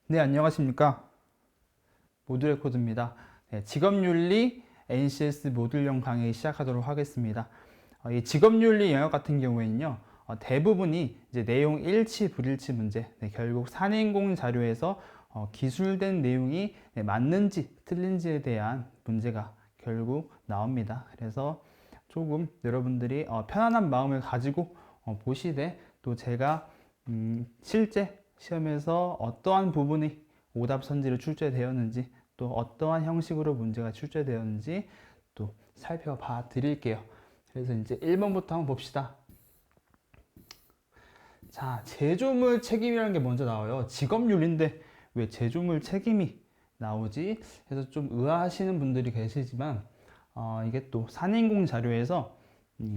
네, 안녕하십니까. 모듈레코드입니다. 네, 직업윤리 NCS 모듈형 강의 시작하도록 하겠습니다. 이 직업윤리 영역 같은 경우에는요, 대부분이 이제 내용 일치, 불일치 문제, 결국 산인공 자료에서 기술된 내용이 맞는지 틀린지에 대한 문제가 결국 나옵니다. 그래서 조금 여러분들이 편안한 마음을 가지고 보시되, 또 제가 실제 시험에서 어떠한 부분이 오답 선지로 출제되었는지, 또 어떠한 형식으로 문제가 출제되었는지 또 살펴봐 드릴게요. 그래서 이제 1번부터 한번 봅시다. 자, 제조물 책임이라는 게 먼저 나와요. 직업윤리인데 왜 제조물 책임이 나오지? 해서 좀 의아하시는 분들이 계시지만, 이게 또 산인공 자료에서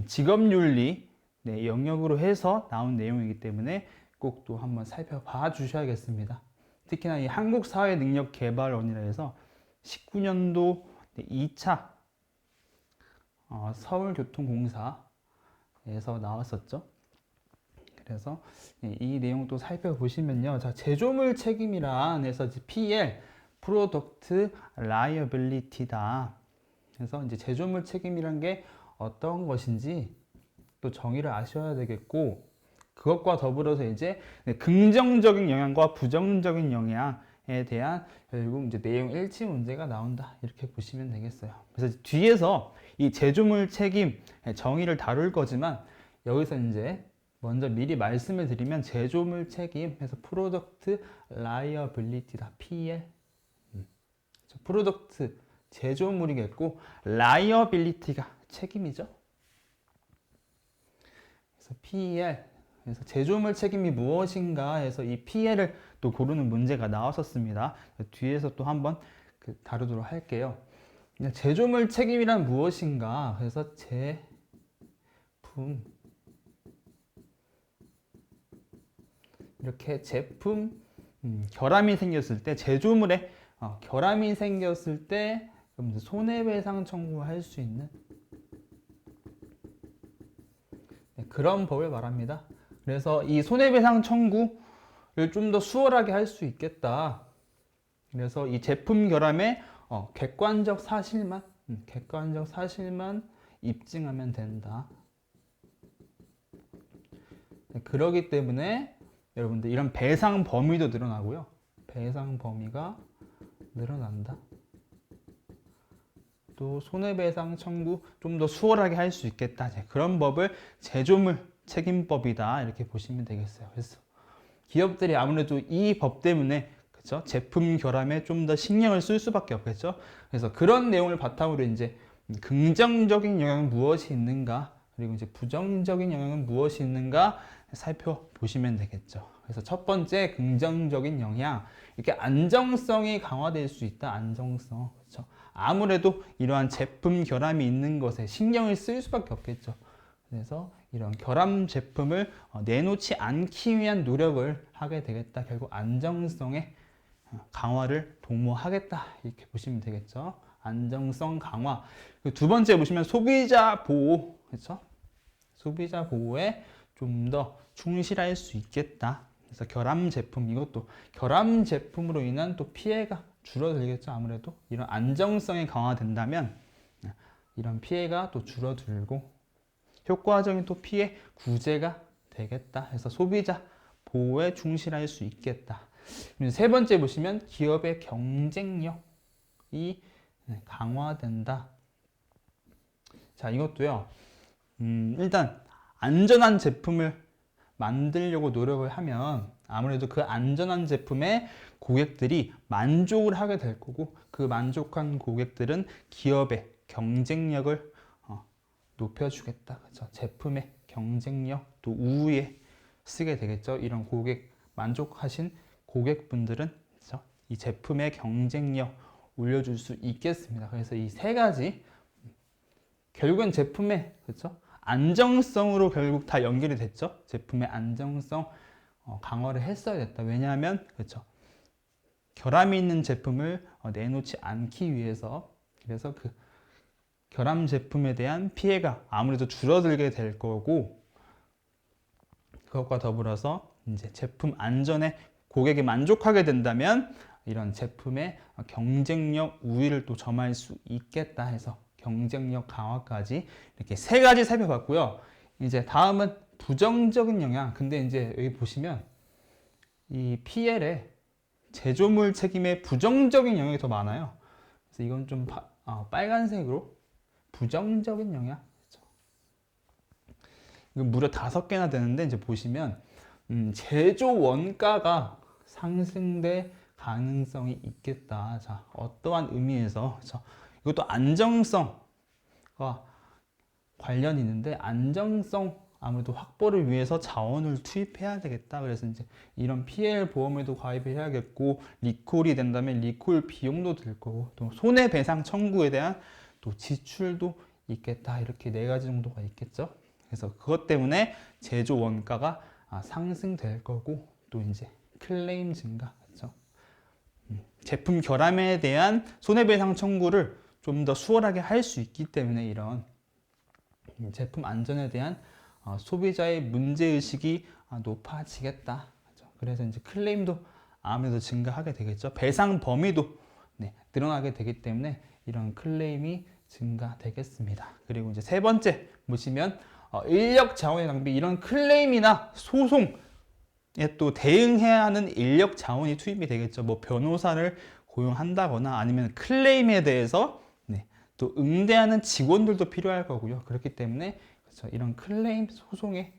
직업윤리 영역으로 해서 나온 내용이기 때문에 꼭 또 한번 살펴봐 주셔야겠습니다. 특히나 이 한국사회능력개발원이라 해서 19년도 2차 서울교통공사에서 나왔었죠. 그래서 이 내용도 살펴보시면요. 자, 제조물 책임이란 해서 PL, Product Liability다. 그래서 이제 제조물 책임이란 게 어떤 것인지 또 정의를 아셔야 되겠고, 그것과 더불어서 이제 긍정적인 영향과 부정적인 영향에 대한 결국 이제 내용 일치 문제가 나온다, 이렇게 보시면 되겠어요. 그래서 뒤에서 이 제조물 책임 정의를 다룰 거지만, 여기서 이제 먼저 미리 말씀을 드리면 제조물 책임에서 프로덕트 라이어빌리티다, PL. 프로덕트 제조물이겠고, 라이어빌리티가 책임이죠. 그래서 PL, 그래서 제조물 책임이 무엇인가 해서 이 PL을 또 고르는 문제가 나왔었습니다. 뒤에서 또 한번 다루도록 할게요. 제조물 책임이란 무엇인가? 그래서 제품, 이렇게 제품 결함이 생겼을 때, 제조물에 결함이 생겼을 때 손해배상 청구할 수 있는 그런 법을 말합니다. 그래서 이 손해배상 청구를 좀 더 수월하게 할 수 있겠다. 그래서 이 제품 결함의 객관적 사실만 입증하면 된다. 그러기 때문에 여러분들 이런 배상 범위도 늘어나고요. 배상 범위가 늘어난다. 또 손해배상 청구 좀 더 수월하게 할 수 있겠다. 그런 법을 제조물 책임법이다, 이렇게 보시면 되겠어요. 그래서 기업들이 아무래도 이 법 때문에, 그렇죠? 제품 결함에 좀 더 신경을 쓸 수밖에 없겠죠. 그래서 그런 내용을 바탕으로 이제 긍정적인 영향은 무엇이 있는가, 그리고 이제 부정적인 영향은 무엇이 있는가 살펴보시면 되겠죠. 그래서 첫 번째, 긍정적인 영향. 이렇게 안정성이 강화될 수 있다. 안정성. 그렇죠? 아무래도 이러한 제품 결함이 있는 것에 신경을 쓸 수밖에 없겠죠. 그래서 이런 결함 제품을 내놓지 않기 위한 노력을 하게 되겠다. 결국 안정성의 강화를 도모하겠다, 이렇게 보시면 되겠죠. 안정성 강화. 두 번째 보시면 소비자 보호. 그렇죠? 소비자 보호에 좀 더 충실할 수 있겠다. 그래서 결함 제품, 이것도 결함 제품으로 인한 또 피해가 줄어들겠죠. 아무래도 이런 안정성이 강화된다면 이런 피해가 또 줄어들고 효과적인 또 피해 구제가 되겠다. 해서 소비자 보호에 충실할 수 있겠다. 세 번째 보시면 기업의 경쟁력이 강화된다. 자, 이것도요. 일단 안전한 제품을 만들려고 노력을 하면 아무래도 그 안전한 제품에 고객들이 만족을 하게 될 거고, 그 만족한 고객들은 기업의 경쟁력을 높여주겠다. 그렇죠? 제품의 경쟁력, 또 우위에 쓰게 되겠죠. 이런 만족하신 고객분들은, 그렇죠? 이 제품의 경쟁력 올려줄 수 있겠습니다. 그래서 이 세 가지, 결국엔 제품의, 그렇죠? 안정성으로 결국 다 연결이 됐죠. 제품의 안정성 강화를 했어야 됐다. 왜냐하면, 그렇죠? 결함이 있는 제품을 내놓지 않기 위해서, 그래서 그 결함 제품에 대한 피해가 아무래도 줄어들게 될 거고, 그것과 더불어서 이제 제품 안전에 고객이 만족하게 된다면 이런 제품의 경쟁력 우위를 또 점할 수 있겠다 해서 경쟁력 강화까지 이렇게 세 가지 살펴봤고요. 이제 다음은 부정적인 영향. 근데 이제 여기 보시면 이 PL에 제조물 책임의 부정적인 영향이 더 많아요. 그래서 이건 좀 빨간색으로 부정적인 영향. 이건 무려 5개나 되는데 이제 보시면 제조 원가가 상승될 가능성이 있겠다. 자, 어떠한 의미에서 이것도 안정성과 관련이 있는데 안정성 아무래도 확보를 위해서 자원을 투입해야 되겠다. 그래서 이제 이런 PL 보험에도 가입을 해야겠고 리콜이 된다면 리콜 비용도 들 거고 또 손해배상 청구에 대한 또 지출도 있겠다. 이렇게 4가지 정도가 있겠죠. 그래서 그것 때문에 제조 원가가 상승될 거고 또 이제 클레임 증가, 그렇죠? 제품 결함에 대한 손해배상 청구를 좀 더 수월하게 할 수 있기 때문에 이런 제품 안전에 대한 소비자의 문제의식이 높아지겠다. 그렇죠? 그래서 이제 클레임도 아무래도 증가하게 되겠죠. 배상 범위도 늘어나게 되기 때문에 이런 클레임이 증가되겠습니다. 그리고 이제 세 번째 보시면 인력 자원의 낭비, 이런 클레임이나 소송에 또 대응해야 하는 인력 자원이 투입이 되겠죠. 뭐 변호사를 고용한다거나 아니면 클레임에 대해서 또 응대하는 직원들도 필요할 거고요. 그렇기 때문에 그렇죠. 이런 클레임 소송에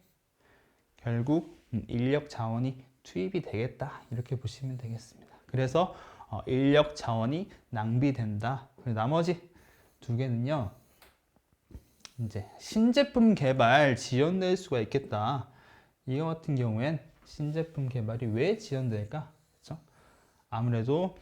결국 인력 자원이 투입이 되겠다. 이렇게 보시면 되겠습니다. 그래서 인력 자원이 낭비된다. 나머지 2개는요. 이제 신제품 개발 지연될 수가 있겠다. 이거 같은 경우엔 신제품 개발이 왜 지연될까? 그렇죠? 아무래도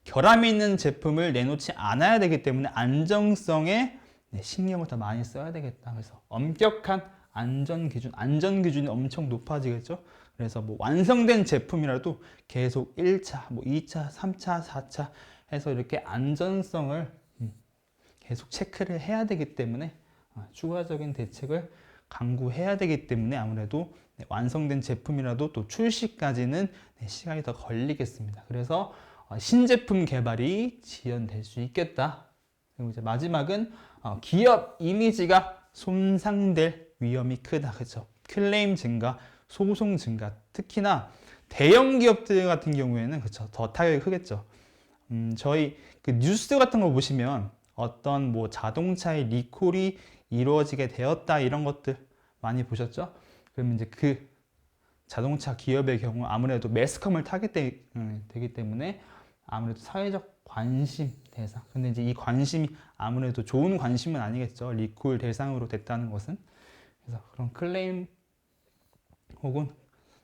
결함이 있는 제품을 내놓지 않아야 되기 때문에 안정성에 신경을 더 많이 써야 되겠다. 그래서 엄격한 안전 기준이 엄청 높아지겠죠. 그래서 뭐 완성된 제품이라도 계속 1차, 뭐 2차, 3차, 4차 해서 이렇게 안전성을 계속 체크를 해야 되기 때문에 추가적인 대책을 강구해야 되기 때문에 아무래도 완성된 제품이라도 또 출시까지는 시간이 더 걸리겠습니다. 그래서 신제품 개발이 지연될 수 있겠다. 그리고 이제 마지막은 기업 이미지가 손상될 위험이 크다. 그렇죠? 클레임 증가, 소송 증가. 특히나 대형 기업들 같은 경우에는 그렇죠. 더 타격이 크겠죠. 저희 그 뉴스 같은 거 보시면 어떤 뭐 자동차의 리콜이 이루어지게 되었다 이런 것들 많이 보셨죠? 그러면 이제 그 자동차 기업의 경우 아무래도 매스컴을 타겟되기 때문에 아무래도 사회적 관심 대상. 근데 이제 이 관심이 아무래도 좋은 관심은 아니겠죠. 리콜 대상으로 됐다는 것은. 그래서 그런 클레임 혹은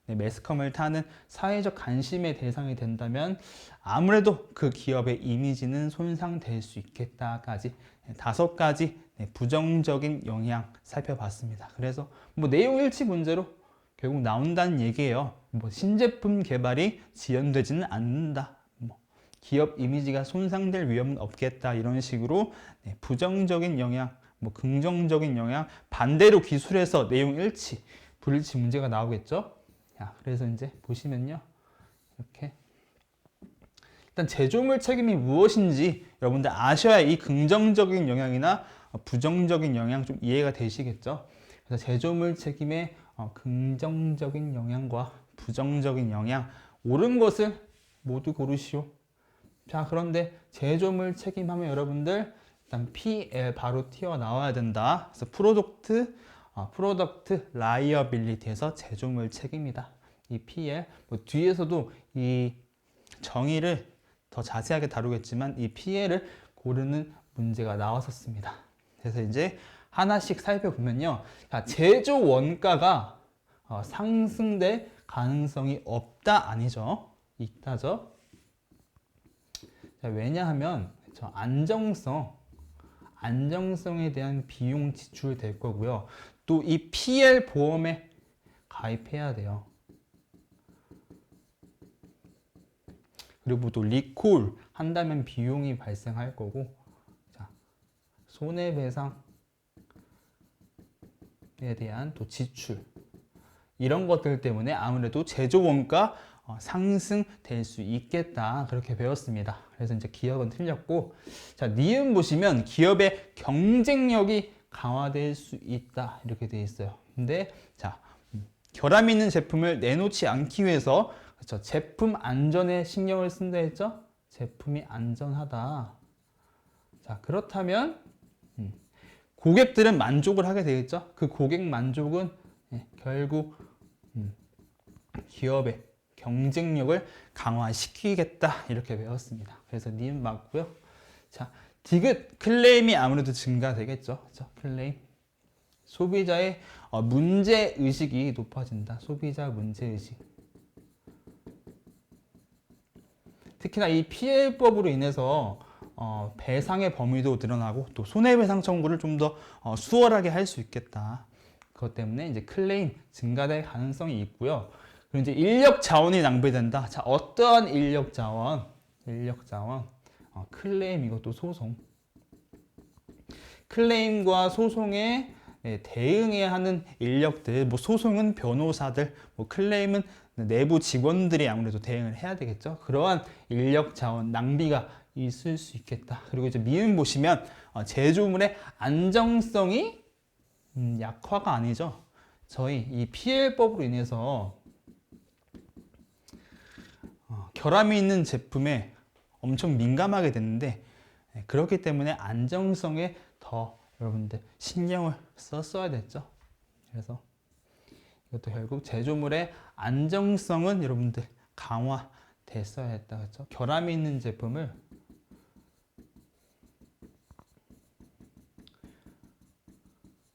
매스컴을 타는 사회적 관심의 대상이 된다면 아무래도 그 기업의 이미지는 손상될 수 있겠다까지 5가지 부정적인 영향 살펴봤습니다. 그래서 뭐 내용 일치 문제로 결국 나온다는 얘기예요. 뭐 신제품 개발이 지연되지는 않는다. 뭐 기업 이미지가 손상될 위험은 없겠다. 이런 식으로 부정적인 영향, 뭐 긍정적인 영향, 반대로 기술에서 내용 일치, 불일치 문제가 나오겠죠. 자, 그래서 이제 보시면요. 이렇게 일단 제조물 책임이 무엇인지 여러분들 아셔야 이 긍정적인 영향이나 부정적인 영향 좀 이해가 되시겠죠. 그래서 제조물 책임의 긍정적인 영향과 부정적인 영향, 옳은 것을 모두 고르시오. 자, 그런데 제조물 책임하면 여러분들 일단 PL 바로 튀어나와야 된다. 그래서 프로덕트 라이어빌리티에서 제조물 책임이다. 이 PL 뭐 뒤에서도 이 정의를 더 자세하게 다루겠지만 이 PL을 고르는 문제가 나왔었습니다. 그래서 이제 하나씩 살펴보면요. 자, 제조 원가가 상승될 가능성이 없다 아니죠? 있다죠. 자, 왜냐하면 안정성에 대한 비용 지출될 거고요. 또 이 PL 보험에 가입해야 돼요. 그리고 또 리콜 한다면 비용이 발생할 거고, 자, 손해배상에 대한 또 지출, 이런 것들 때문에 아무래도 제조 원가 상승될 수 있겠다. 그렇게 배웠습니다. 그래서 이제 기업은 틀렸고, 자, 니은 보시면 기업의 경쟁력이 강화될 수 있다. 이렇게 돼 있어요. 근데 자, 결함 있는 제품을 내놓지 않기 위해서 그렇죠? 제품 안전에 신경을 쓴다 했죠? 제품이 안전하다. 자, 그렇다면 고객들은 만족을 하게 되겠죠? 그 고객 만족은 결국 기업의 경쟁력을 강화시키겠다. 이렇게 배웠습니다. 그래서 님 맞고요. 자, 디귿 클레임이 아무래도 증가되겠죠. 그렇죠? 클레임. 소비자의 문제 의식이 높아진다. 소비자 문제 의식. 특히나 이 PL법으로 인해서 배상의 범위도 늘어나고 또 손해배상 청구를 좀 더 수월하게 할 수 있겠다. 그것 때문에 이제 클레임 증가될 가능성이 있고요. 그리고 이제 인력 자원이 낭비된다. 자, 어떠한 인력 자원? 클레임 이것도 소송. 클레임과 소송에 대응해야 하는 인력들, 뭐 소송은 변호사들, 뭐 클레임은 내부 직원들이 아무래도 대응을 해야 되겠죠. 그러한 인력 자원 낭비가 있을 수 있겠다. 그리고 이제 미음 보시면 제조물의 안정성이 약화가 아니죠. 저희 이 PL법으로 인해서 결함이 있는 제품에 엄청 민감하게 됐는데 그렇기 때문에 안정성에 더 여러분들 신경을 썼어야 됐죠. 그래서 이것도 결국 제조물의 안정성은 여러분들 강화됐어야 했다. 그렇죠? 결함이 있는 제품을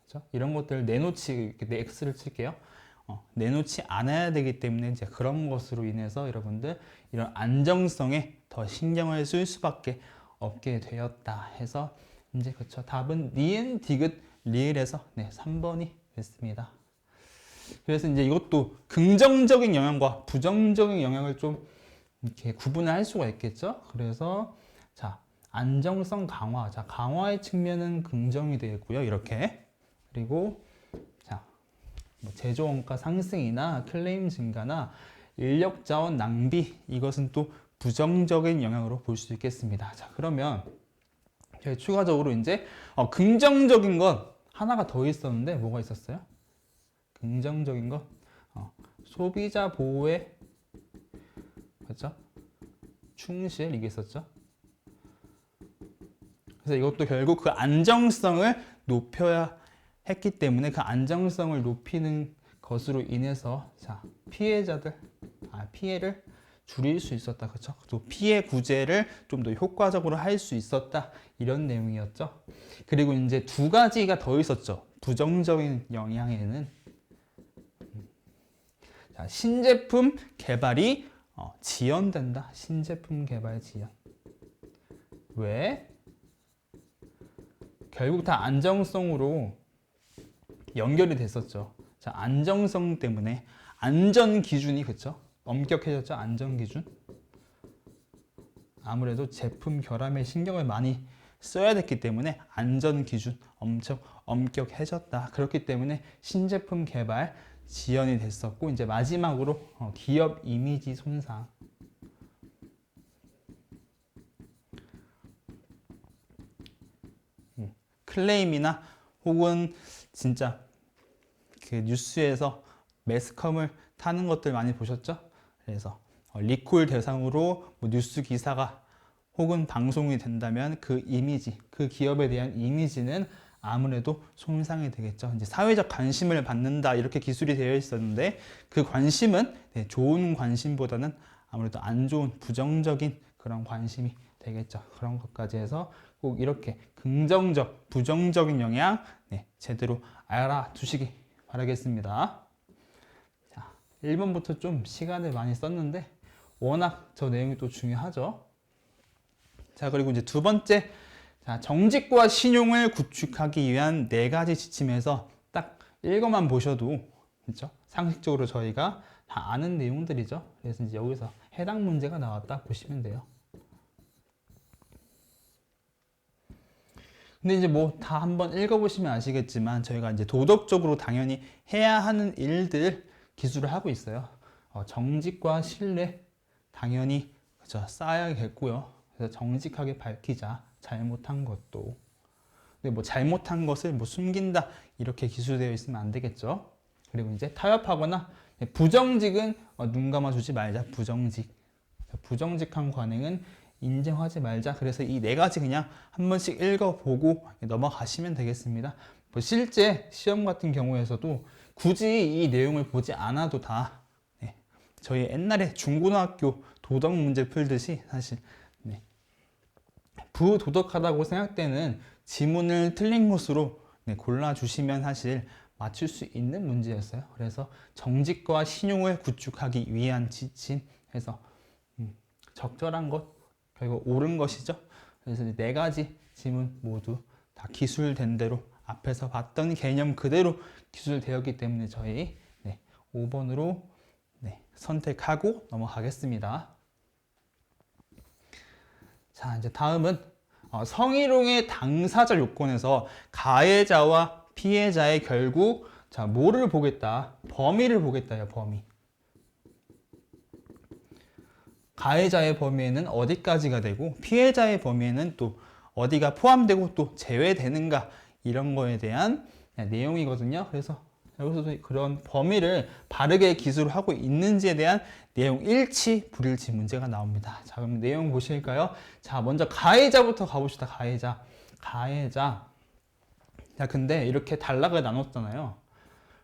그렇죠? 이런 것들 내놓지, X를 칠게요. 내놓지 않아야 되기 때문에 이제 그런 것으로 인해서 여러분들 이런 안정성에 더 신경을 쓸 수밖에 없게 되었다 해서 이제 그렇죠. 답은 니은, 디귿, 리을에서 3번이 됐습니다. 그래서 이제 이것도 긍정적인 영향과 부정적인 영향을 좀 이렇게 구분을 할 수가 있겠죠. 그래서 자, 안정성 강화. 자, 강화의 측면은 긍정이 되겠고요. 이렇게. 그리고 자, 뭐 제조 원가 상승이나 클레임 증가나 인력 자원 낭비 이것은 또 부정적인 영향으로 볼 수 있겠습니다. 자, 그러면 추가적으로 이제 긍정적인 것 하나가 더 있었는데 뭐가 있었어요? 긍정적인 것 소비자 보호에 그렇죠? 충실 이게 있었죠. 그래서 이것도 결국 그 안정성을 높여야 했기 때문에 그 안정성을 높이는 것으로 인해서 자 피해자들 피해를 줄일 수 있었다. 그렇죠? 또 피해 구제를 좀 더 효과적으로 할 수 있었다. 이런 내용이었죠. 그리고 이제 두 가지가 더 있었죠. 부정적인 영향에는 자, 신제품 개발이 지연된다. 신제품 개발 지연. 왜? 결국 다 안정성으로 연결이 됐었죠. 자, 안정성 때문에 안전 기준이 그렇죠? 엄격해졌죠. 안전 기준. 아무래도 제품 결함에 신경을 많이 써야 됐기 때문에 안전 기준 엄청 엄격해졌다. 그렇기 때문에 신제품 개발 지연이 됐었고 이제 마지막으로 기업 이미지 손상. 클레임이나 혹은 진짜 그 뉴스에서 매스컴을 타는 것들 많이 보셨죠? 그래서 리콜 대상으로 뭐 뉴스 기사가 혹은 방송이 된다면 그 이미지, 그 기업에 대한 이미지는 아무래도 손상이 되겠죠. 이제 사회적 관심을 받는다 이렇게 기술이 되어 있었는데 그 관심은 좋은 관심보다는 아무래도 안 좋은 부정적인 그런 관심이 되겠죠. 그런 것까지 해서 꼭 이렇게 긍정적, 부정적인 영향 제대로 알아두시기 바라겠습니다. 자, 1번부터 좀 시간을 많이 썼는데 워낙 저 내용이 또 중요하죠. 자, 그리고 이제 두 번째, 자, 정직과 신용을 구축하기 위한 4가지 지침에서 딱 읽어만 보셔도 그렇죠? 상식적으로 저희가 다 아는 내용들이죠. 그래서 이제 여기서 해당 문제가 나왔다 보시면 돼요. 근데 이제 뭐 다 한번 읽어보시면 아시겠지만 저희가 이제 도덕적으로 당연히 해야 하는 일들 기술을 하고 있어요. 정직과 신뢰 당연히 그죠? 쌓아야겠고요. 그래서 정직하게 밝히자. 잘못한 것도. 근데 뭐 잘못한 것을 뭐 숨긴다 이렇게 기술되어 있으면 안 되겠죠. 그리고 이제 타협하거나 부정직은 눈 감아주지 말자. 부정직한 관행은 인정하지 말자. 그래서 이 네 가지 그냥 한 번씩 읽어보고 넘어가시면 되겠습니다. 뭐 실제 시험 같은 경우에서도 굳이 이 내용을 보지 않아도 다 저희 옛날에 중고등학교 도덕 문제 풀듯이 사실 부도덕하다고 생각되는 지문을 틀린 것으로 골라주시면 사실 맞출 수 있는 문제였어요. 그래서 정직과 신용을 구축하기 위한 지침 해서 적절한 것, 결국 옳은 것이죠. 그래서 네 가지 지문 모두 다 기술된 대로 앞에서 봤던 개념 그대로 기술되었기 때문에 저희 5번으로 선택하고 넘어가겠습니다. 자, 이제 다음은 성희롱의 당사자 요건에서 가해자와 피해자의 결국 뭐를 보겠다? 범위를 보겠다요, 범위. 가해자의 범위에는 어디까지가 되고 피해자의 범위에는 또 어디가 포함되고 또 제외되는가 이런 거에 대한 내용이거든요. 그래서 여기서도 그런 범위를 바르게 기술하고 있는지에 대한 내용 일치, 불일치 문제가 나옵니다. 자, 그럼 내용 보실까요? 자, 먼저 가해자부터 가봅시다. 가해자. 자, 근데 이렇게 단락을 나눴잖아요.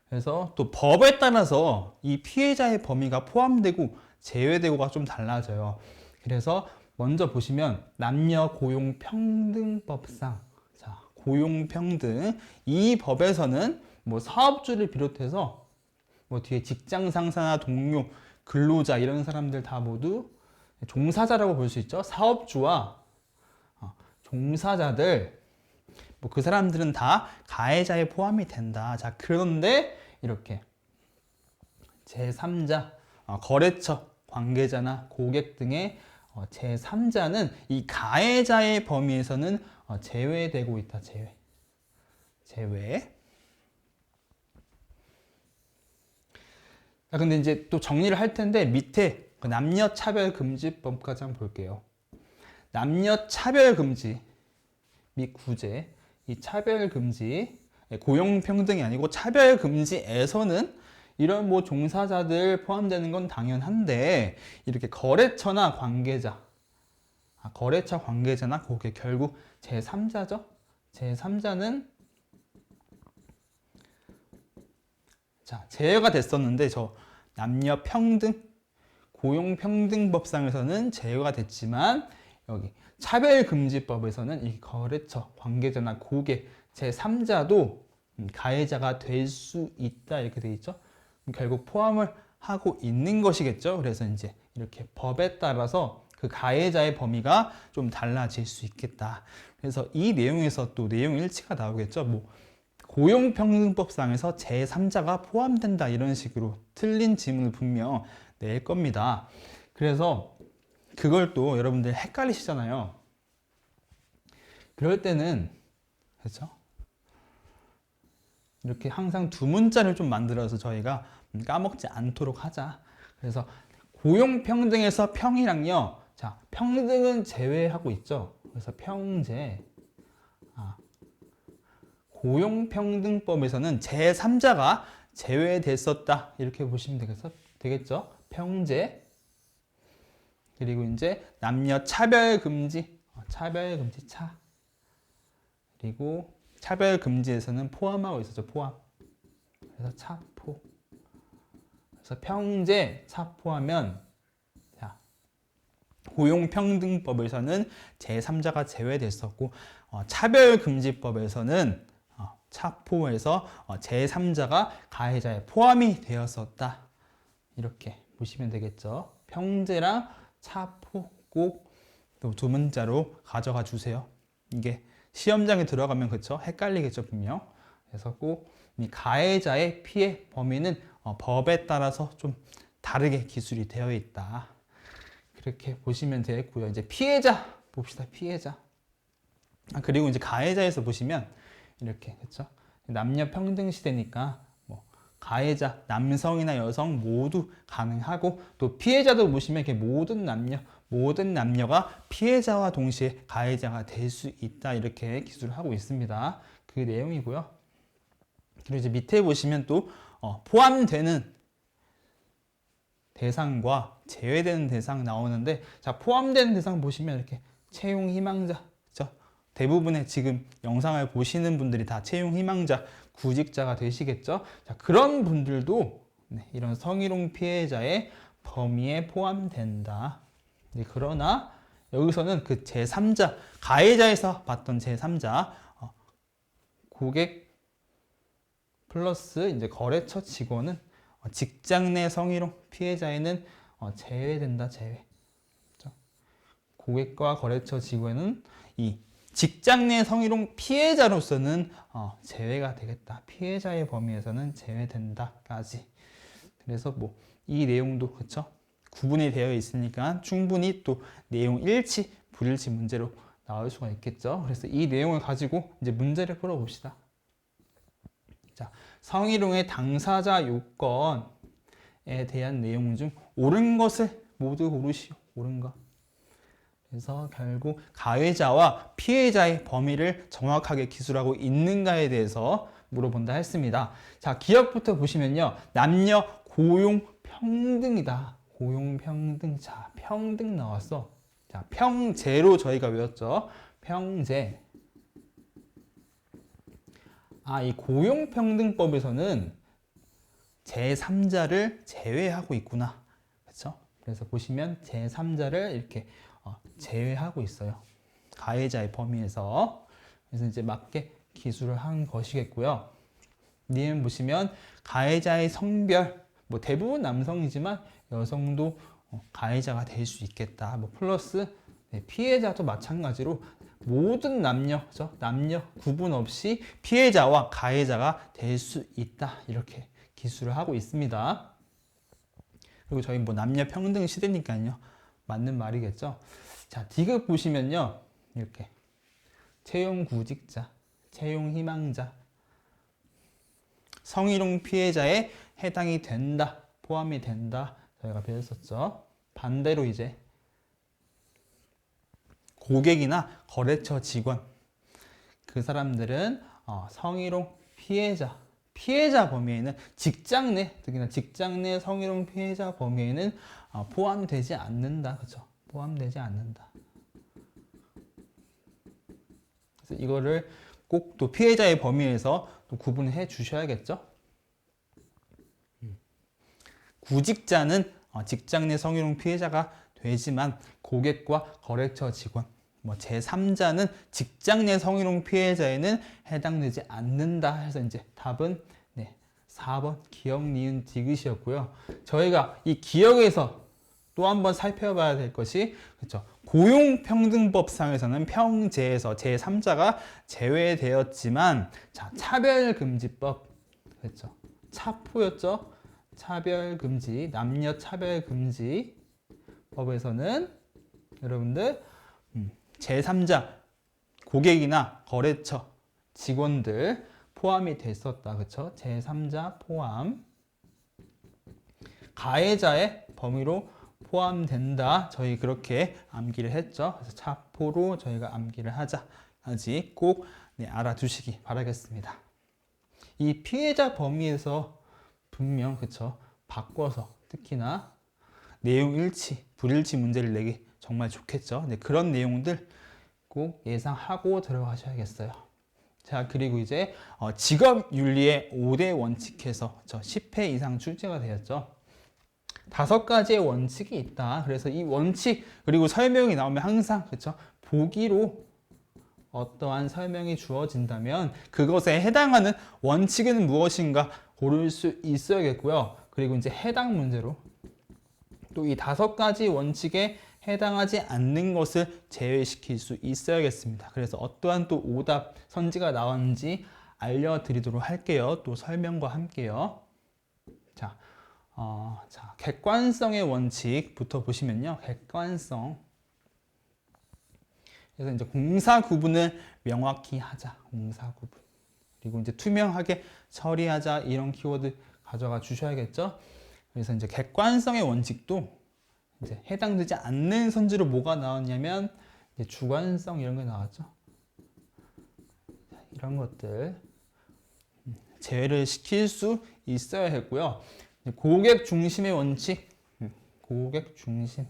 그래서 또 법에 따라서 이 피해자의 범위가 포함되고 제외되고가 좀 달라져요. 그래서 먼저 보시면 남녀 고용평등법상, 자, 고용평등 이 법에서는 뭐 사업주를 비롯해서 뭐 뒤에 직장 상사나 동료, 근로자 이런 사람들 다 모두 종사자라고 볼 수 있죠. 사업주와 종사자들 뭐 그 사람들은 다 가해자에 포함이 된다. 자, 그런데 이렇게 제3자 거래처 관계자나 고객 등의 제3자는 이 가해자의 범위에서는 제외되고 있다. 제외. 자, 근데 이제 또 정리를 할 텐데 밑에 그 남녀차별금지법까지 한번 볼게요. 남녀차별금지 및 구제, 이 차별금지, 고용평등이 아니고 차별금지에서는 이런 뭐 종사자들 포함되는 건 당연한데 이렇게 거래처나 관계자, 거래처 관계자나 고객 결국 제3자죠. 제3자는 자, 제외가 됐었는데 저 남녀평등, 고용평등법상에서는 제외가 됐지만 여기 차별금지법에서는 이 거래처, 관계자나 고객, 제3자도 가해자가 될 수 있다 이렇게 돼 있죠. 결국 포함을 하고 있는 것이겠죠. 그래서 이제 이렇게 법에 따라서 그 가해자의 범위가 좀 달라질 수 있겠다. 그래서 이 내용에서 또 내용 일치가 나오겠죠. 뭐 고용평등법상에서 제3자가 포함된다 이런 식으로 틀린 지문을 분명 낼 겁니다. 그래서 그걸 또 여러분들 헷갈리시잖아요. 그럴 때는 그렇죠? 이렇게 항상 두 문자를 좀 만들어서 저희가 까먹지 않도록 하자. 그래서 고용평등에서 평이랑요. 자, 평등은 제외하고 있죠. 그래서 평제. 고용평등법에서는 제3자가 제외됐었다. 이렇게 보시면 되겠죠. 평제. 그리고 이제 남녀 차별금지. 차별금지 차. 그리고 차별금지에서는 포함하고 있었죠. 포함. 그래서 차포. 그래서 평제 차포하면 자, 고용평등법에서는 제3자가 제외됐었고 차별금지법에서는 차포에서 제3자가 가해자에 포함이 되었었다. 이렇게 보시면 되겠죠. 평제랑 차포 꼭 또 두 문자로 가져가 주세요. 이게 시험장에 들어가면 그쵸? 헷갈리겠죠, 분명. 그래서 꼭 이 가해자의 피해 범위는 법에 따라서 좀 다르게 기술이 되어 있다. 그렇게 보시면 되겠고요. 이제 피해자 봅시다. 피해자. 그리고 이제 가해자에서 보시면 이렇게 그렇죠? 남녀 평등 시대니까 뭐 가해자 남성이나 여성 모두 가능하고 또 피해자도 보시면 이렇게 모든 남녀가 피해자와 동시에 가해자가 될 수 있다 이렇게 기술을 하고 있습니다. 그 내용이고요. 그리고 이제 밑에 보시면 또 포함되는 대상과 제외되는 대상 나오는데 자 포함되는 대상 보시면 이렇게 채용 희망자 그렇죠? 대부분의 지금 영상을 보시는 분들이 다 채용 희망자 구직자가 되시겠죠. 자, 그런 분들도 이런 성희롱 피해자의 범위에 포함된다. 그러나 여기서는 그 제3자 가해자에서 봤던 제3자 고객 플러스 이제 거래처 직원은 직장 내 성희롱 피해자에는 제외된다. 제외. 그렇죠? 고객과 거래처 직원은 이 직장 내 성희롱 피해자로서는 제외가 되겠다. 피해자의 범위에서는 제외된다까지. 그래서 뭐 이 내용도 그렇죠? 구분이 되어 있으니까 충분히 또 내용 일치, 불일치 문제로 나올 수가 있겠죠. 그래서 이 내용을 가지고 이제 문제를 풀어봅시다. 자, 성희롱의 당사자 요건에 대한 내용 중 옳은 것을 모두 고르시오. 옳은 것. 그래서 결국 가해자와 피해자의 범위를 정확하게 기술하고 있는가에 대해서 물어본다 했습니다. 자, 기억부터 보시면요. 남녀 고용 평등이다. 고용 평등. 자, 평등 나왔어. 자, 평제로 저희가 외웠죠. 평제. 이 고용평등법에서는 제3자를 제외하고 있구나. 그렇죠? 그래서 보시면 제3자를 이렇게 제외하고 있어요. 가해자의 범위에서. 그래서 이제 맞게 기술을 한 것이겠고요. 님 보시면 가해자의 성별, 뭐 대부분 남성이지만 여성도 가해자가 될 수 있겠다. 뭐 플러스 피해자도 마찬가지로 모든 남녀, 그렇죠? 남녀 구분 없이 피해자와 가해자가 될 수 있다. 이렇게 기술을 하고 있습니다. 그리고 저희 뭐 남녀 평등 시대니까요. 맞는 말이겠죠. 자, 디귿 보시면요. 이렇게 채용 구직자, 채용 희망자, 성희롱 피해자에 해당이 된다, 포함이 된다. 저희가 배웠었죠. 반대로 이제 고객이나 거래처 직원, 그 사람들은 성희롱 피해자 범위에는 직장 내, 특히나 직장 내 성희롱 피해자 범위에는 포함되지 않는다. 그렇죠? 포함되지 않는다. 그래서 이거를 꼭 또 피해자의 범위에서 또 구분해 주셔야겠죠? 구직자는 직장 내 성희롱 피해자가 되지만 고객과 거래처 직원, 뭐 제3자는 직장 내 성희롱 피해자에는 해당되지 않는다 해서 이제 답은 4번 기억, 니은, 디귿이었고요. 저희가 이 기억에서 또 한번 살펴봐야 될 것이 그렇죠. 고용평등법상에서는 평제에서 제3자가 제외되었지만 자, 차별금지법 그렇죠. 차포였죠. 차별금지, 남녀 차별금지 법에서는 여러분들 제3자 고객이나 거래처 직원들 포함이 됐었다. 그렇죠? 제3자 포함. 가해자의 범위로 포함된다. 저희 그렇게 암기를 했죠. 그래서 차포로 저희가 암기를 하자까지 꼭 알아두시기 바라겠습니다. 이 피해자 범위에서 분명 그쵸 바꿔서 특히나 내용 일치, 불일치 문제를 내기 정말 좋겠죠. 네, 그런 내용들 꼭 예상하고 들어가셔야겠어요. 자, 그리고 이제 직업윤리의 5대 원칙에서 10회 이상 출제가 되었죠. 5가지의 원칙이 있다. 그래서 이 원칙 그리고 설명이 나오면 항상 그쵸 보기로 어떠한 설명이 주어진다면 그것에 해당하는 원칙은 무엇인가 고를 수 있어야겠고요. 그리고 이제 해당 문제로 또 이 5가지 원칙에 해당하지 않는 것을 제외시킬 수 있어야겠습니다. 그래서 어떠한 또 오답 선지가 나왔는지 알려드리도록 할게요. 또 설명과 함께요. 자, 객관성의 원칙부터 보시면요. 객관성. 그래서 이제 공사 구분을 명확히 하자. 공사 구분. 그리고 이제 투명하게 처리하자. 이런 키워드 가져가 주셔야겠죠. 그래서 이제 객관성의 원칙도 이제 해당되지 않는 선지로 뭐가 나왔냐면 이제 주관성 이런 게 나왔죠. 이런 것들 제외를 시킬 수 있어야 했고요. 고객 중심의 원칙, 고객 중심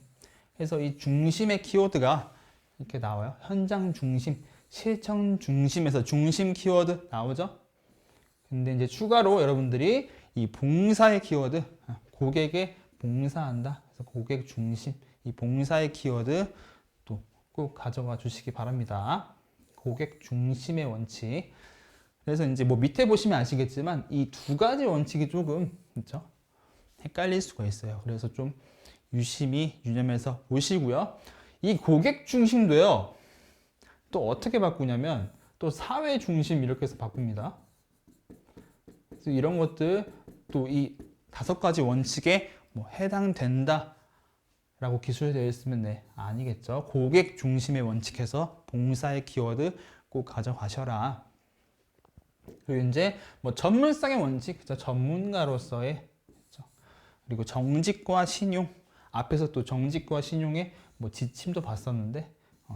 해서 이 중심의 키워드가 이렇게 나와요. 현장 중심, 실천 중심에서 중심 키워드 나오죠. 근데 이제 추가로 여러분들이 이 봉사의 키워드, 고객에 봉사한다. 그래서 고객 중심, 이 봉사의 키워드 또 꼭 가져가 주시기 바랍니다. 고객 중심의 원칙. 그래서 이제 뭐 밑에 보시면 아시겠지만 이 두 가지 원칙이 조금 그렇죠? 헷갈릴 수가 있어요. 그래서 좀 유심히 유념해서 보시고요. 이 고객 중심도요. 또 어떻게 바꾸냐면 또 사회 중심 이렇게 해서 바꿉니다. 그래서 이런 것들 또 이 5가지 원칙에 뭐 해당된다 라고 기술되어 있으면 네, 아니겠죠. 고객 중심의 원칙에서 봉사의 키워드 꼭 가져가셔라. 그리고 이제 뭐 전문성의 원칙, 그렇죠? 전문가로서의 그렇죠? 그리고 정직과 신용. 앞에서 또 정직과 신용의 뭐 지침도 봤었는데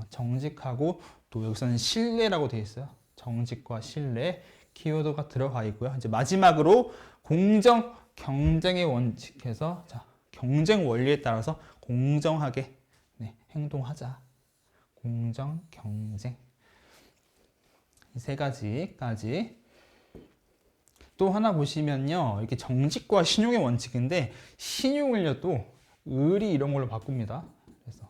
정직하고 또 여기서는 신뢰라고 되어 있어요. 정직과 신뢰 키워드가 들어가 있고요. 이제 마지막으로 공정 경쟁의 원칙에서 자, 경쟁 원리에 따라서 공정하게 네, 행동하자. 공정 경쟁 이 3가지까지. 또 하나 보시면요, 이렇게 정직과 신용의 원칙인데 신용을요 또 의리 이런 걸로 바꿉니다. 그래서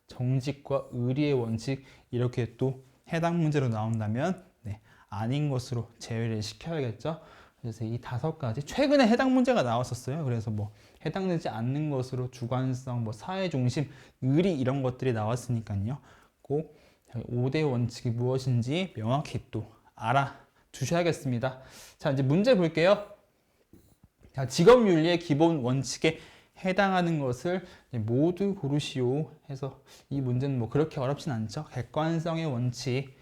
정직과 의리의 원칙 이렇게 또 해당 문제로 나온다면 네, 아닌 것으로 제외를 시켜야겠죠. 그래서 이 5가지 최근에 해당 문제가 나왔었어요. 그래서 뭐 해당되지 않는 것으로 주관성, 뭐 사회 중심, 의리 이런 것들이 나왔으니까요. 꼭 5대 원칙이 무엇인지 명확히 또 알아두셔야겠습니다. 자, 이제 문제 볼게요. 자, 직업윤리의 기본 원칙에 해당하는 것을 모두 고르시오 해서 이 문제는 뭐 그렇게 어렵진 않죠. 객관성의 원칙,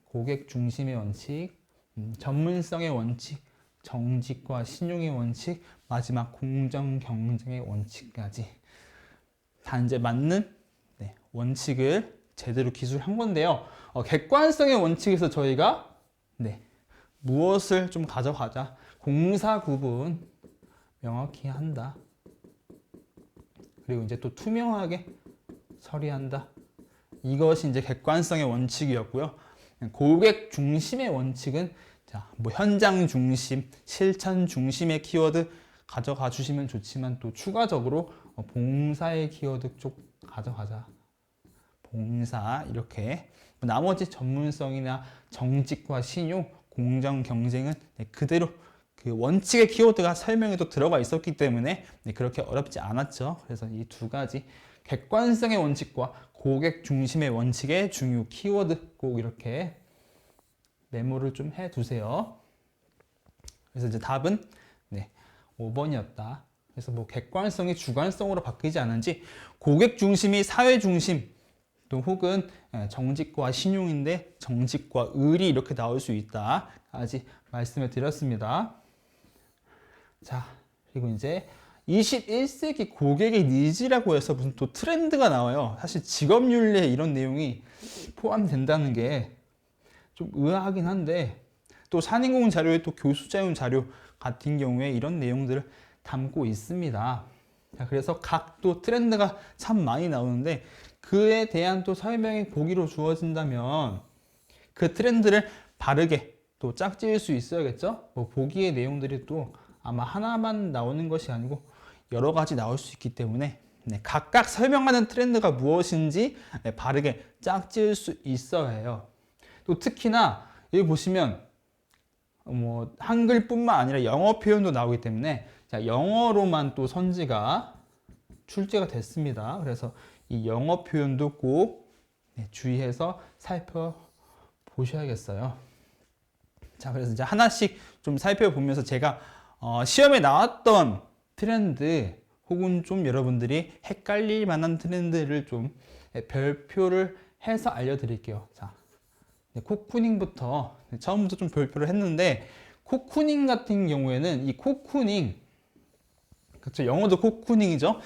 고객 중심의 원칙, 전문성의 원칙, 정직과 신용의 원칙, 마지막 공정 경쟁의 원칙까지 다 이제 맞는 네, 원칙을 제대로 기술한 건데요. 객관성의 원칙에서 저희가 네, 무엇을 좀 가져가자. 공사 구분 명확히 한다. 그리고 이제 또 투명하게 처리한다. 이것이 이제 객관성의 원칙이었고요. 고객 중심의 원칙은 자, 뭐 현장 중심, 실천 중심의 키워드 가져가 주시면 좋지만 또 추가적으로 봉사의 키워드 쪽 가져가자. 봉사 이렇게 나머지 전문성이나 정직과 신용, 공정 경쟁은 그대로 그 원칙의 키워드가 설명에도 들어가 있었기 때문에 그렇게 어렵지 않았죠. 그래서 이 2가지 객관성의 원칙과 고객 중심의 원칙의 중요 키워드 꼭 이렇게 메모를 좀 해두세요. 그래서 이제 답은 네, 5번이었다. 그래서 뭐 객관성이 주관성으로 바뀌지 않은지 고객 중심이 사회 중심 또 혹은 정직과 신용인데 정직과 의리 이렇게 나올 수 있다까지 말씀을 드렸습니다. 자, 그리고 이제 21세기 고객의 니즈라고 해서 무슨 또 트렌드가 나와요. 사실 직업윤리에 이런 내용이 포함된다는 게 좀 의아하긴 한데 또 산인공 자료에 또 교수자용 자료 같은 경우에 이런 내용들을 담고 있습니다. 자, 그래서 각 또 트렌드가 참 많이 나오는데 그에 대한 또 설명이 보기로 주어진다면 그 트렌드를 바르게 또 짝지을 수 있어야겠죠? 뭐 보기의 내용들이 또 아마 하나만 나오는 것이 아니고 여러 가지 나올 수 있기 때문에 네, 각각 설명하는 트렌드가 무엇인지 네, 바르게 짝지을 수 있어야 해요. 또 특히나 여기 보시면 뭐 한글뿐만 아니라 영어 표현도 나오기 때문에 자, 영어로만 또 선지가 출제가 됐습니다. 그래서 이 영어 표현도 꼭 네, 주의해서 살펴보셔야겠어요. 자, 그래서 이제 하나씩 좀 살펴보면서 제가 시험에 나왔던 트렌드 혹은 좀 여러분들이 헷갈릴 만한 트렌드를 좀 별표를 해서 알려드릴게요. 자, 코쿠닝부터 처음부터 좀 별표를 했는데 코쿠닝 같은 경우에는 이 코쿠닝 그렇죠. 영어도 코쿠닝이죠.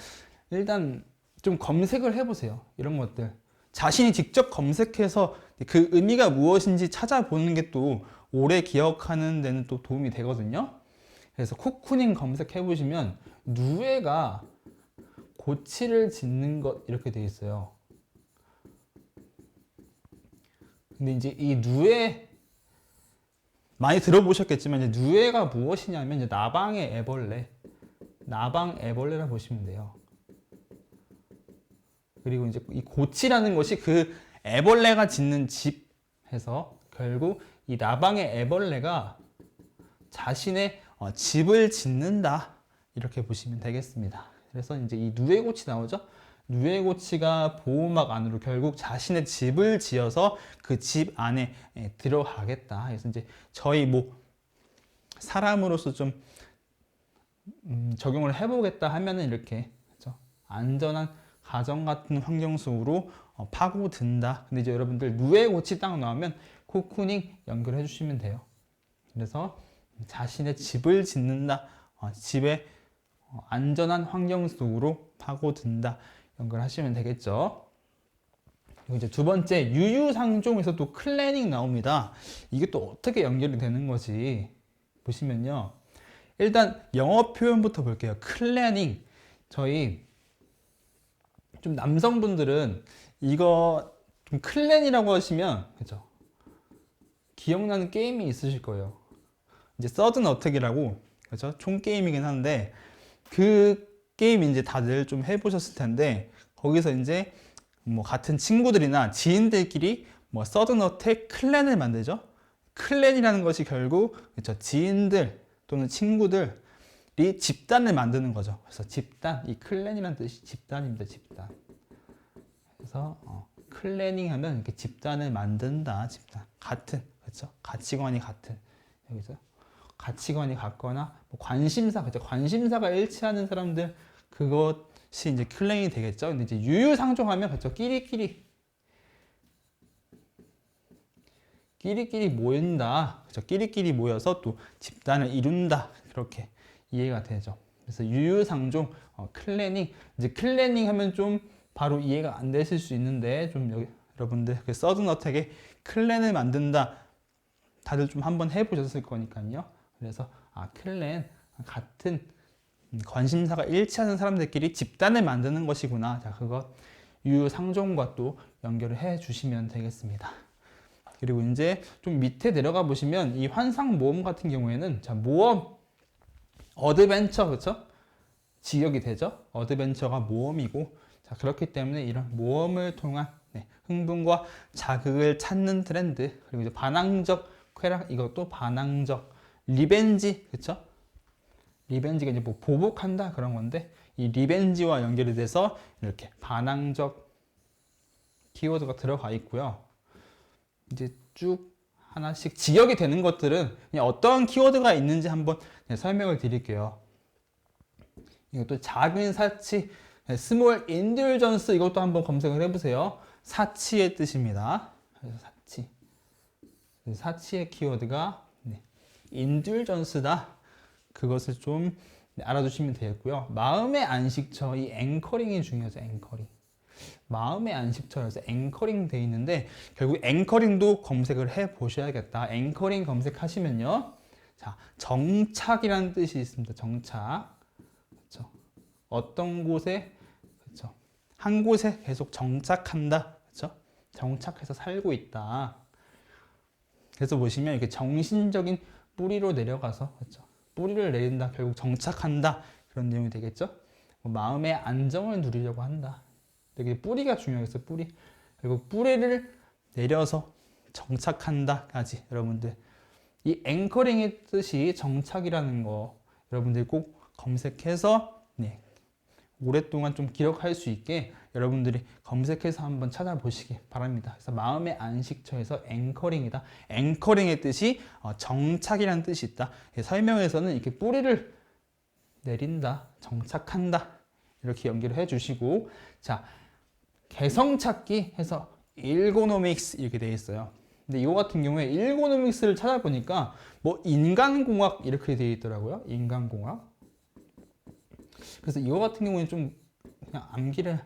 일단 좀 검색을 해보세요. 이런 것들. 자신이 직접 검색해서 그 의미가 무엇인지 찾아보는 게 또 오래 기억하는 데는 또 도움이 되거든요. 그래서 코쿠닝 검색해 보시면 누에가 고치를 짓는 것 이렇게 돼 있어요. 근데 이제 이 누에 많이 들어보셨겠지만 이제 누에가 무엇이냐면 이제 나방의 애벌레, 나방 애벌레라 보시면 돼요. 그리고 이제 이 고치라는 것이 그 애벌레가 짓는 집 해서 결국 이 나방의 애벌레가 자신의 집을 짓는다 이렇게 보시면 되겠습니다. 그래서 이제 이 누에고치 나오죠. 누에고치가 보호막 안으로 결국 자신의 집을 지어서 그 집 안에 들어가겠다. 그래서 이제 저희 뭐 사람으로서 좀 적용을 해보겠다 하면은 이렇게 그렇죠? 안전한 가정 같은 환경 속으로 파고든다. 근데 이제 여러분들 누에고치 딱 나오면 코쿠닝 연결해 주시면 돼요. 그래서 자신의 집을 짓는다. 집에 안전한 환경 속으로 파고든다. 연결하시면 되겠죠. 그리고 이제 두 번째 유유상종에서 또 클래닝 나옵니다. 이게 또 어떻게 연결이 되는 거지 보시면요. 일단 영어 표현부터 볼게요. 클래닝. 저희 좀 남성분들은 이거 좀 클랜이라고 하시면 그죠? 기억나는 게임이 있으실 거예요. 이제 서든 어택이라고 그죠? 총 게임이긴 한데 그 게임 이제 다들 좀 해보셨을 텐데 거기서 이제 뭐 같은 친구들이나 지인들끼리 뭐 서든 어택 클랜을 만들죠. 클랜이라는 것이 결국 그렇죠? 지인들 또는 친구들이 집단을 만드는 거죠. 그래서 집단, 이 클랜이라는 뜻이 집단입니다. 집단. 그래서 클래닝 하면 이렇게 집단을 만든다. 집단. 같은 그렇죠? 가치관이 같은 여기서 가치관이 같거나 뭐 관심사 그렇죠? 관심사가 일치하는 사람들 그것이 이제 클랜이 되겠죠. 근데 이제 유유상종하면 그렇죠? 끼리끼리 모인다. 그렇죠? 끼리끼리 모여서 또 집단을 이룬다. 그렇게 이해가 되죠. 그래서 유유상종, 클래닝. 이제 클래닝 하면 좀 바로 이해가 안 되실 수 있는데 좀 여러분들 그 서든 어택에 클랜을 만든다. 다들 좀 한번 해보셨을 거니까요. 그래서 클랜 같은 관심사가 일치하는 사람들끼리 집단을 만드는 것이구나. 자, 그것 유유상종과 또 연결을 해 주시면 되겠습니다. 그리고 이제 좀 밑에 내려가 보시면 이 환상모험 같은 경우에는 자, 모험, 어드벤처, 그렇죠? 직역이 되죠? 어드벤처가 모험이고 자, 그렇기 때문에 이런 모험을 통한 흥분과 자극을 찾는 트렌드 그리고 이제 반항적 쾌락 이것도 반항적 리벤지 그렇죠? 리벤지가 이제 뭐 보복한다 그런 건데 이 리벤지와 연결이 돼서 이렇게 반항적 키워드가 들어가 있고요. 이제 쭉 하나씩 직역이 되는 것들은 그냥 어떤 키워드가 있는지 한번 설명을 드릴게요. 이것도 작은 사치, 스몰 인듈전스 이것도 한번 검색을 해보세요. 사치의 뜻입니다. 그래서 사치. 사치의 키워드가 인듈전스다. 그것을 좀 알아두시면 되겠고요. 마음의 안식처, 이 앵커링이 중요하죠. 앵커링. 마음의 안식처에서 앵커링 돼 있는데 결국 앵커링도 검색을 해 보셔야겠다. 앵커링 검색하시면요. 자, 정착이라는 뜻이 있습니다. 정착. 그렇죠? 어떤 곳에 그렇죠? 한 곳에 계속 정착한다. 그렇죠? 정착해서 살고 있다. 그래서 보시면 이렇게 정신적인 뿌리로 내려가서 그렇죠? 뿌리를 내린다. 결국 정착한다. 그런 내용이 되겠죠? 마음의 안정을 누리려고 한다. 되게 뿌리가 중요하겠어요. 뿌리. 그리고 뿌리를 내려서 정착한다까지 여러분들 이 앵커링의 뜻이 정착이라는 거 여러분들 꼭 검색해서 오랫동안 좀 기록할 수 있게 여러분들이 검색해서 한번 찾아보시기 바랍니다. 그래서 마음의 안식처에서 앵커링이다. 앵커링의 뜻이 정착이라는 뜻이 있다. 설명에서는 이렇게 뿌리를 내린다, 정착한다 이렇게 연결을 해주시고 자 개성찾기 해서 일고노믹스 이렇게 되어 있어요. 근데 이거 같은 경우에 일고노믹스를 찾아보니까 뭐 인간공학 이렇게 되어 있더라고요. 인간공학. 그래서 이거 같은 경우는 좀 그냥 암기를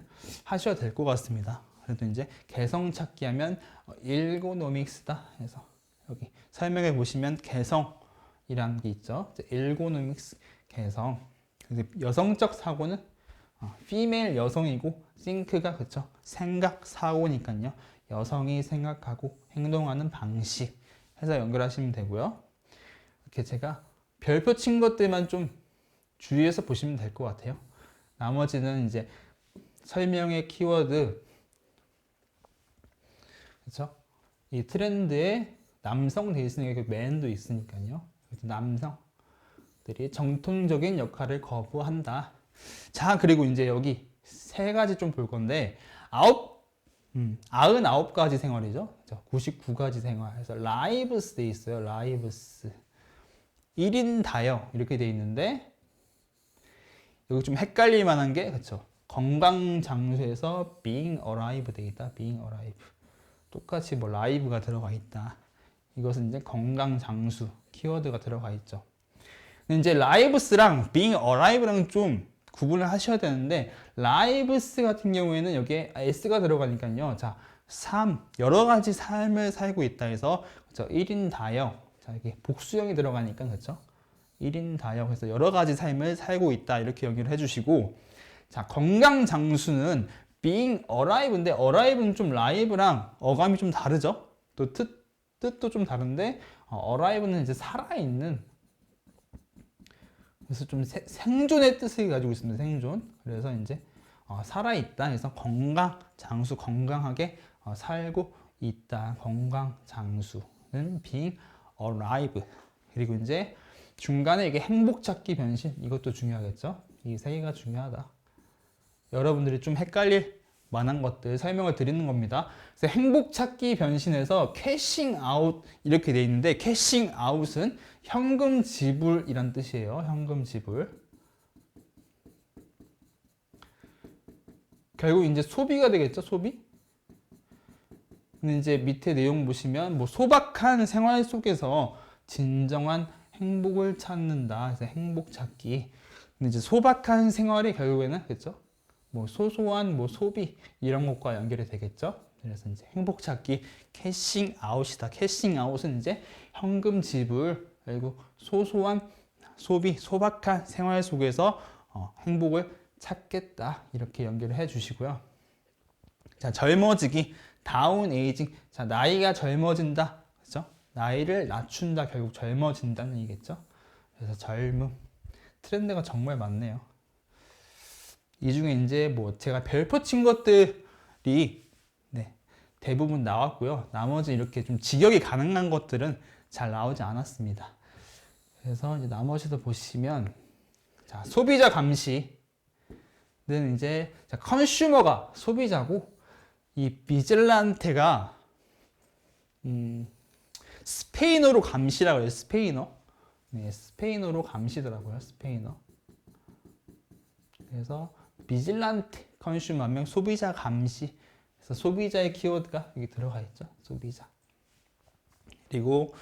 하셔야 될 것 같습니다. 그래도 이제 개성 찾기 하면 일고노믹스다 해서 여기 설명해 보시면 개성이라는 게 있죠. 일고노믹스 개성. 여성적 사고는 female 여성이고 think가 그쵸 생각 사고니까요. 여성이 생각하고 행동하는 방식 해서 연결하시면 되고요. 이렇게 제가 별표 친 것들만 좀 주의해서 보시면 될 것 같아요. 나머지는 이제 설명의 키워드, 그렇죠? 이 트렌드에 남성 돼 있으니까 man도 있으니까요. 그래서 남성들이 정통적인 역할을 거부한다. 자, 그리고 이제 여기 세 가지 좀 볼 건데 99가지 생활이죠. 99가지 생활. 그래서 lives 돼 있어요. lives. 1인 다역 이렇게 돼 있는데 여기 좀 헷갈릴 만한 게 그렇죠. 건강 장소에서 being alive 돼 있다. being alive. 똑같이 뭐 live가 들어가 있다. 이것은 이제 건강 장수 키워드가 들어가 있죠. 근데 이제 lives랑 being alive랑 좀 구분을 하셔야 되는데 lives 같은 경우에는 여기에 s가 들어가니까요. 자, 여러 가지 삶을 살고 있다 해서 그렇죠? 1인 다역. 자, 이게 복수형이 들어가니까 그렇죠? 1인 다역해서 여러 가지 삶을 살고 있다 이렇게 연결을 해주시고 자 건강 장수는 being alive인데 alive는 좀 live랑 어감이 좀 다르죠. 또 뜻도 좀 다른데 alive는 이제 살아있는 그래서 좀 생존의 뜻을 가지고 있습니다. 생존. 그래서 이제 살아있다 해서 건강 장수 건강하게 살고 있다. 건강 장수는 being alive. 그리고 이제 중간에 이게 행복 찾기 변신 이것도 중요하겠죠. 이 세 개가 중요하다. 여러분들이 좀 헷갈릴 만한 것들 설명을 드리는 겁니다. 그래서 행복 찾기 변신에서 캐싱 아웃 이렇게 돼 있는데 캐싱 아웃은 현금 지불이란 뜻이에요. 현금 지불. 결국 이제 소비가 되겠죠. 소비. 근데 이제 밑에 내용 보시면 뭐 소박한 생활 속에서 진정한 행복을 찾는다. 그래서 행복 찾기. 근데 이제 소박한 생활이 결국에는 그렇죠? 뭐 소소한 뭐 소비 이런 것과 연결이 되겠죠. 그래서 이제 행복 찾기 캐싱 아웃이다. 캐싱 아웃은 이제 현금 지불 그리고 소소한 소비, 소박한 생활 속에서 행복을 찾겠다. 이렇게 연결을 해 주시고요. 자, 젊어지기, 다운 에이징. 자, 나이가 젊어진다. 그렇죠? 나이를 낮춘다. 결국 젊어진다는 얘기겠죠. 그래서 젊음. 트렌드가 정말 많네요. 이 중에 이제 뭐 제가 별표 친 것들이 대부분 나왔고요. 나머지 이렇게 좀 직역이 가능한 것들은 잘 나오지 않았습니다. 그래서 이제 나머지도 보시면 자, 소비자 감시는 이제 자, 컨슈머가 소비자고 이 비질란테가 스페인어로 감시라고 해요. 스페인어. 네, 스페인어로 감시더라고요. 스페인어. 그래서 비질란테 컨슈머 한 명 소비자 감시. 그래서 소비자의 키워드가 여기 들어가 있죠. 소비자. 그리고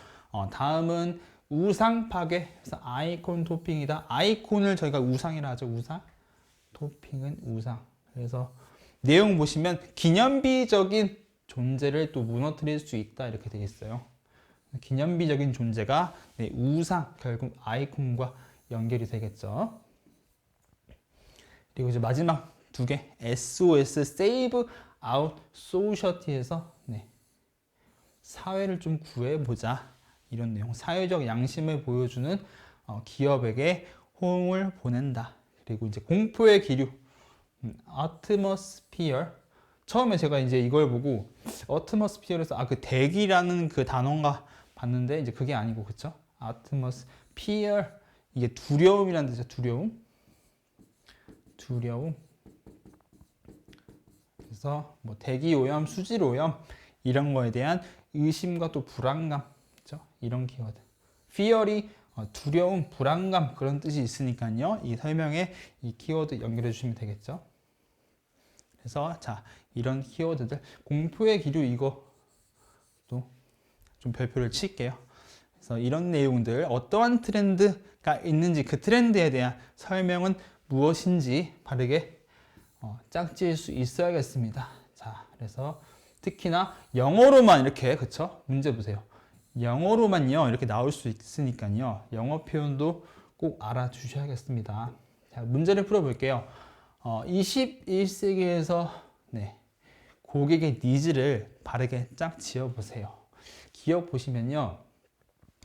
다음은 우상 파괴. 그래서 아이콘 토핑이다. 아이콘을 저희가 우상이라 하죠. 우상. 토핑은 우상. 그래서 내용 보시면 기념비적인 존재를 또 무너뜨릴 수 있다. 이렇게 되어 있어요. 기념비적인 존재가 우상, 결국 아이콘과 연결이 되겠죠. 그리고 이제 마지막 두 개, SOS, Save Out Society에서 사회를 좀 구해보자. 이런 내용, 사회적 양심을 보여주는 기업에게 호응을 보낸다. 그리고 이제 공포의 기류, Atmosphere. 처음에 제가 이제 이걸 보고 Atmosphere에서 그 대기라는 그 단어인가 봤는데 이제 그게 아니고 그쵸? Atmosphere 이게 두려움이라는 뜻이죠. 두려움. 그래서 뭐 대기 오염, 수질 오염 이런 거에 대한 의심과 또 불안감, 그렇죠? 이런 키워드. fear이 두려움, 불안감 그런 뜻이 있으니까요. 이 설명에 이 키워드 연결해 주시면 되겠죠. 그래서 자 이런 키워드들 공포의 기류 이거 또 좀 별표를 칠게요. 그래서 이런 내용들 어떠한 트렌드가 있는지 그 트렌드에 대한 설명은 무엇인지 바르게 짝지을 수 있어야겠습니다. 자, 그래서 특히나 영어로만 이렇게, 그쵸? 문제 보세요. 영어로만요, 이렇게 나올 수 있으니까요. 영어 표현도 꼭 알아주셔야겠습니다. 자, 문제를 풀어볼게요. 21세기에서 고객의 니즈를 바르게 짝 지어보세요. 기업 보시면요,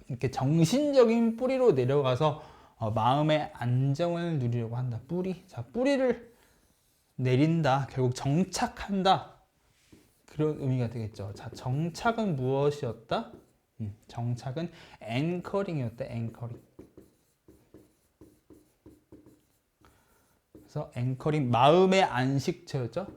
이렇게 정신적인 뿌리로 내려가서 마음의 안정을 누리려고 한다. 뿌리. 자, 뿌리를 내린다. 결국 정착한다. 그런 의미가 되겠죠. 자, 정착은 무엇이었다? 정착은 앵커링이었다. 앵커링. 그래서 앵커링, 마음의 안식처였죠.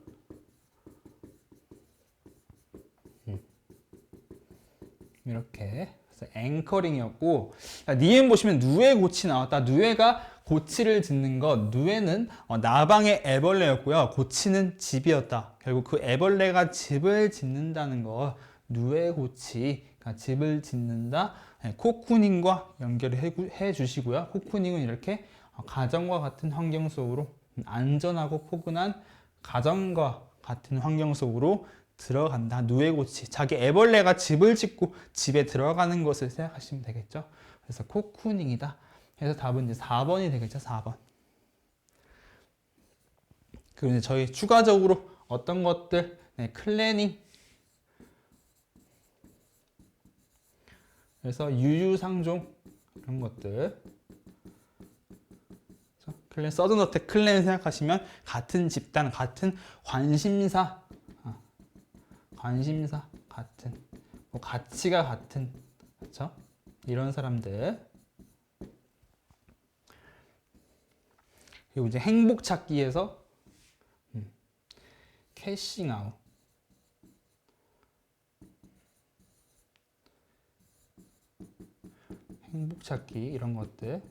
이렇게. 그래서 앵커링이었고, 니은 보시면 누에 고치 나왔다. 누에가 고치를 짓는 것. 누에는 나방의 애벌레였고요. 고치는 집이었다. 결국 그 애벌레가 집을 짓는다는 거. 누에 고치. 그러니까 집을 짓는다. 코쿠닝과 연결해 주시고요. 코쿠닝은 이렇게 가정과 같은 환경 속으로, 안전하고 포근한 가정과 같은 환경 속으로 들어간다. 누에고치. 자기 애벌레가 집을 짓고 집에 들어가는 것을 생각하시면 되겠죠. 그래서 코쿠닝이다. 그래서 답은 이제 4번이 되겠죠. 4번. 그리고 이제 저희 추가적으로 어떤 것들, 클래닝. 그래서 유유상종 이런 것들. 클랜, 서든어택 클랜 생각하시면 같은 집단, 같은 관심사, 같은, 뭐 가치가 같은, 그렇죠? 이런 사람들. 그리고 이제 행복 찾기에서 캐싱아웃. 행복 찾기 이런 것들.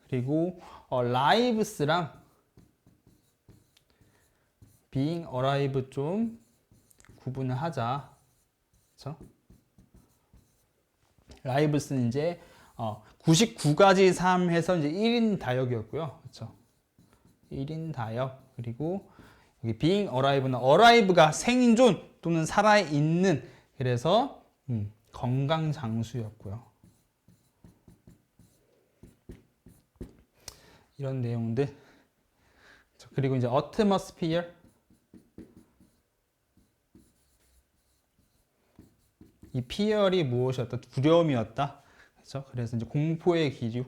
그리고 lives,랑 being alive 좀 구분을 하자. 그렇죠? lives는 이제 99가지 삶 해서 이제 1인 다역이었고요. 그렇죠? 1인 다역. 그리고 여기 being alive는 alive가 생존 또는 살아있는, 그래서 건강 장수였고요. 이런 내용들. 그리고 이제 atmosphere. 이 fear이 무엇이었다? 두려움이었다. 그렇죠? 그래서 이제 공포의 기류.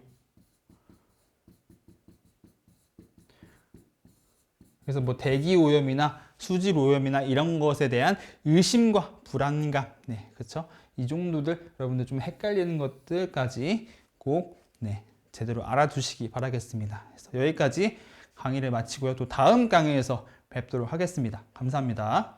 그래서 뭐 대기 오염이나 수질 오염이나 이런 것에 대한 의심과 불안감. 네, 그렇죠? 이 정도들 여러분들 좀 헷갈리는 것들까지 꼭 제대로 알아두시기 바라겠습니다. 그래서 여기까지 강의를 마치고요. 또 다음 강의에서 뵙도록 하겠습니다. 감사합니다.